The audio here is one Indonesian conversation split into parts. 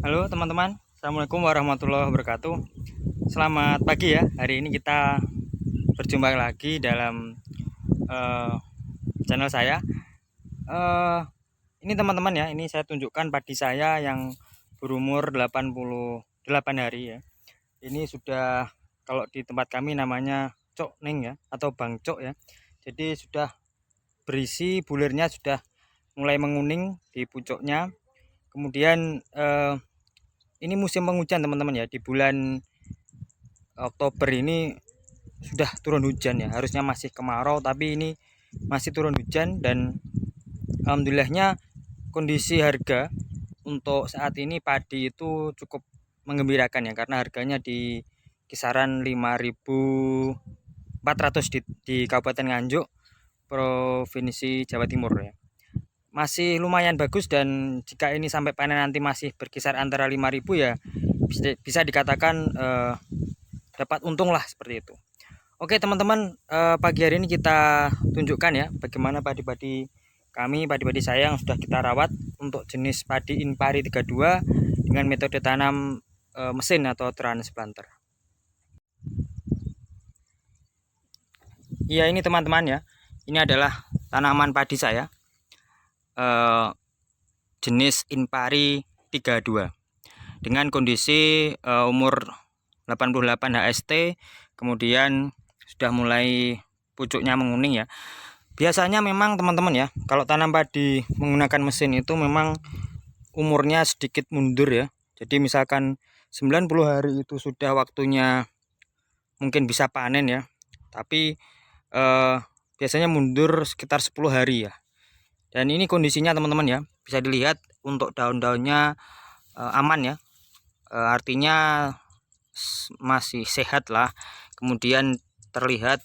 Halo teman-teman, Assalamualaikum warahmatullahi wabarakatuh. Selamat pagi ya. Hari ini kita berjumpa lagi dalam eh, channel saya. Eh, ini teman-teman ya, ini saya tunjukkan padi saya yang berumur 88 hari ya. Ini sudah, kalau di tempat kami namanya Cok Ning ya, atau Bang Cok ya. Jadi sudah berisi, bulirnya sudah mulai menguning di pucuknya. Kemudian ini musim penghujan teman-teman ya, di bulan Oktober ini sudah turun hujan ya, harusnya masih kemarau tapi ini masih turun hujan. Dan alhamdulillahnya kondisi harga untuk saat ini padi itu cukup menggembirakan ya, karena harganya di kisaran 5.400 di Kabupaten Nganjuk, Provinsi Jawa Timur ya. Masih lumayan bagus, dan jika ini sampai panen nanti masih berkisar antara 5.000 ya, bisa dikatakan dapat untung lah seperti itu. Oke teman-teman, pagi hari ini kita tunjukkan ya bagaimana padi-padi kami, padi-padi saya yang sudah kita rawat untuk jenis padi Inpari 32 dengan metode tanam mesin atau transplanter. Iya ini teman-teman ya, ini adalah tanaman padi saya jenis Inpari 32 dengan kondisi umur 88 HST, kemudian sudah mulai pucuknya menguning ya. Biasanya memang teman-teman ya, kalau tanam padi menggunakan mesin itu memang umurnya sedikit mundur ya. Jadi misalkan 90 hari itu sudah waktunya mungkin bisa panen ya, tapi biasanya mundur sekitar 10 hari ya. Dan ini kondisinya teman-teman ya, bisa dilihat untuk daun-daunnya aman ya, artinya masih sehat lah. Kemudian terlihat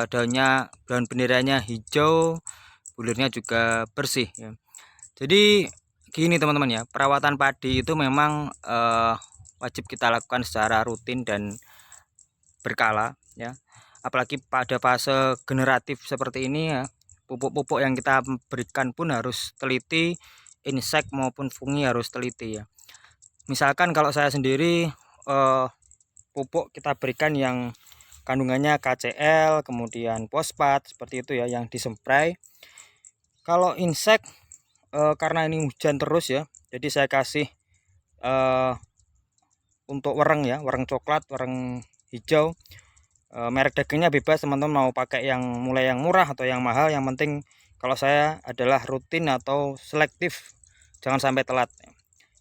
daunnya, daun benderanya hijau, bulirnya juga bersih ya. Jadi gini teman-teman ya, perawatan padi itu memang wajib kita lakukan secara rutin dan berkala ya. Apalagi pada fase generatif seperti ini ya, pupuk-pupuk yang kita berikan pun harus teliti, insek maupun fungi harus teliti ya. Misalkan kalau saya sendiri pupuk kita berikan yang kandungannya KCl, kemudian fosfat seperti itu ya, yang disemprai. Kalau insek karena ini hujan terus ya, jadi saya kasih untuk wereng ya, wereng coklat, wereng hijau. Merek dagingnya bebas teman-teman, mau pakai yang mulai yang murah atau yang mahal, yang penting kalau saya adalah rutin atau selektif, jangan sampai telat.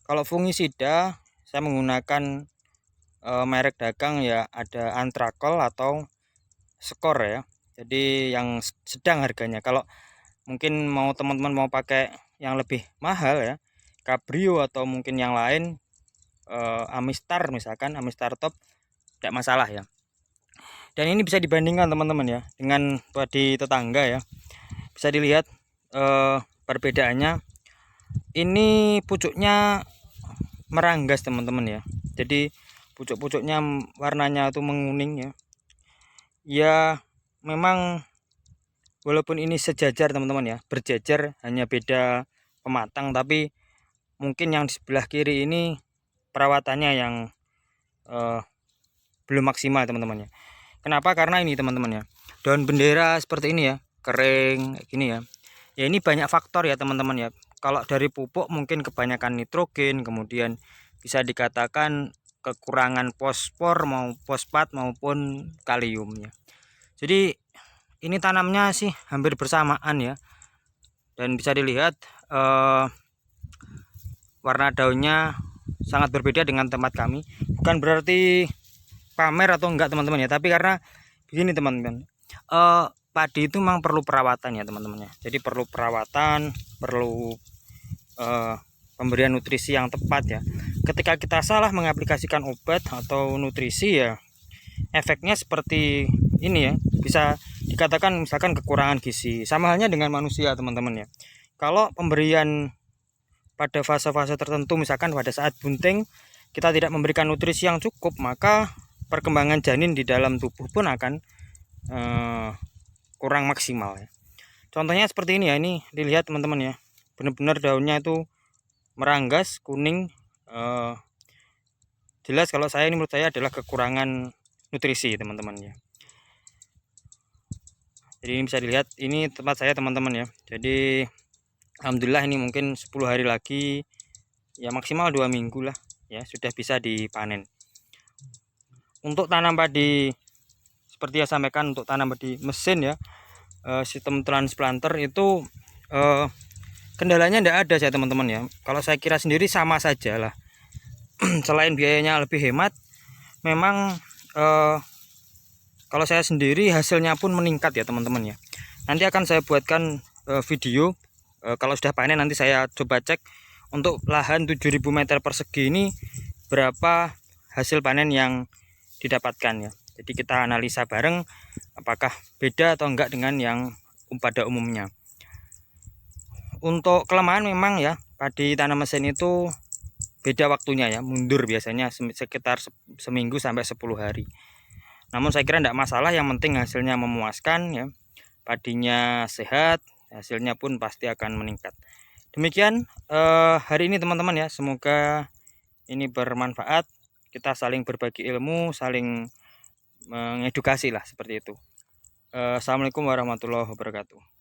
Kalau fungisida saya menggunakan merek dagang ya, ada Antrakol atau Skor ya. Jadi yang sedang harganya. Kalau mungkin mau teman-teman mau pakai yang lebih mahal ya, Cabrio atau mungkin yang lain, Amistar misalkan, Amistar Top, tidak masalah ya. Dan ini bisa dibandingkan teman-teman ya dengan padi tetangga ya. Bisa dilihat perbedaannya. Ini pucuknya meranggas teman-teman ya. Jadi pucuk-pucuknya warnanya itu menguning ya. Ya memang walaupun ini sejajar teman-teman ya, berjajar, hanya beda pematang, tapi mungkin yang di sebelah kiri ini perawatannya yang belum maksimal teman-teman ya. Kenapa? Karena ini teman-teman ya, daun bendera seperti ini ya, kering kayak gini ya. Ya ini banyak faktor ya teman-teman ya. Kalau dari pupuk mungkin kebanyakan nitrogen, kemudian bisa dikatakan kekurangan fosfor fosfat maupun kaliumnya. Jadi ini tanamnya sih hampir bersamaan ya, dan bisa dilihat warna daunnya sangat berbeda dengan tempat kami. Bukan berarti pamer atau enggak teman-teman ya, tapi karena begini teman-teman, padi itu memang perlu perawatan ya teman-teman ya. Jadi perlu perawatan, perlu pemberian nutrisi yang tepat ya. Ketika kita salah mengaplikasikan obat atau nutrisi ya, efeknya seperti ini ya, bisa dikatakan misalkan kekurangan gizi. Sama halnya dengan manusia teman-teman ya. Kalau pemberian pada fase-fase tertentu, misalkan pada saat bunting kita tidak memberikan nutrisi yang cukup, maka perkembangan janin di dalam tubuh pun akan kurang maksimal ya. Contohnya seperti ini ya, ini dilihat teman-teman ya, benar-benar daunnya itu meranggas kuning, jelas kalau saya ini, menurut saya adalah kekurangan nutrisi teman-teman ya. Jadi ini bisa dilihat, ini tempat saya teman-teman ya. Jadi alhamdulillah ini mungkin 10 hari lagi ya, maksimal 2 minggu lah ya, sudah bisa dipanen. Untuk tanam padi seperti yang saya sampaikan, untuk tanam padi mesin ya, sistem transplanter itu kendalanya tidak ada ya teman-teman ya. Kalau saya kira sendiri sama saja lah. Selain biayanya lebih hemat, memang kalau saya sendiri hasilnya pun meningkat ya teman-teman ya. Nanti akan saya buatkan video kalau sudah panen, nanti saya coba cek untuk lahan 7000 meter persegi ini berapa hasil panen yang didapatkan ya. Jadi kita analisa bareng apakah beda atau enggak dengan yang pada umumnya. Untuk kelemahan memang ya, padi tanam mesin itu beda waktunya ya, mundur biasanya sekitar seminggu sampai 10 hari. Namun saya kira tidak masalah, yang penting hasilnya memuaskan ya, padinya sehat, hasilnya pun pasti akan meningkat. Demikian hari ini teman-teman ya, semoga ini bermanfaat, kita saling berbagi ilmu, saling mengedukasi lah seperti itu. Assalamualaikum warahmatullahi wabarakatuh.